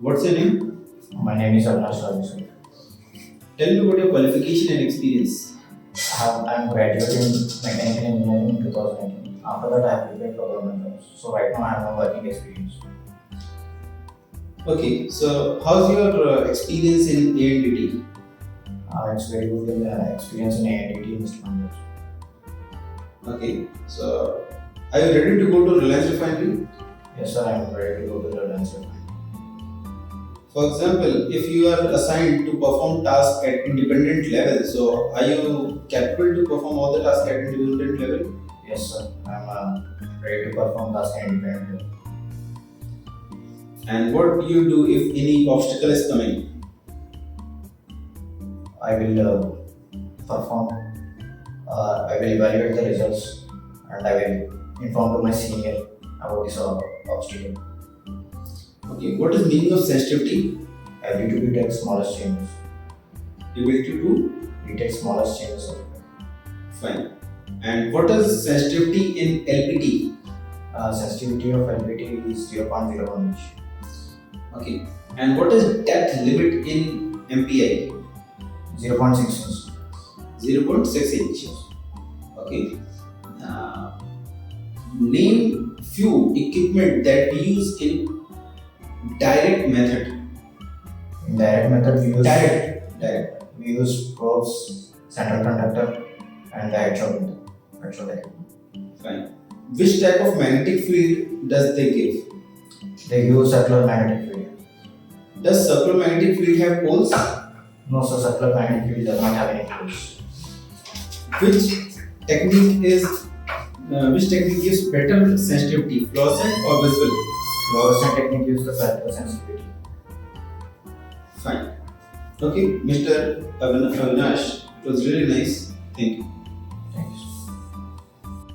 What's your name? My name is 𝘕𝘺𝘢𝘐𝑢𝑟. Tell me about your qualification and experience. I'm graduating in mechanical engineering in 2019. After that, I have prepared for government jobs. So right now, I have no working experience. Okay, so how's your experience in ANDT? It's very good in experience in ANDT NISST Student. Okay, so are you ready to go to Reliance Refinery? Yes, sir. I'm ready to go to the Reliance Refinery. For example, if you are assigned to perform tasks at independent level, so are you capable to perform all the tasks at independent level? Yes, sir. I'm ready to perform tasks independently. And what do you do if any obstacle is coming? I will perform. I will evaluate the results, and I will inform to my senior about this obstacle. Okay, what is meaning of sensitivity? Ability to detect smallest changes. Ability to Detect smallest changes. fine. And what is sensitivity in LPT? Sensitivity of LPT is 0.01 inch. Okay, and what is depth limit in MPI? 0.6 inch. 0.6 inches. Okay. Name few equipment that we use in direct method. In direct method, we use Direct. We use probes, central conductor, and the 𝘐𝑺. Fine. Which type of magnetic field does they give? They use circular magnetic field. Does circular magnetic field have poles? No, so circular magnetic field does not have any poles. Which technique gives better sensitivity, fluorescent or visual? Fluorescent technique gives the better sensitivity. Fine. Okay, Mr. Avinash, it was really nice. Thank you.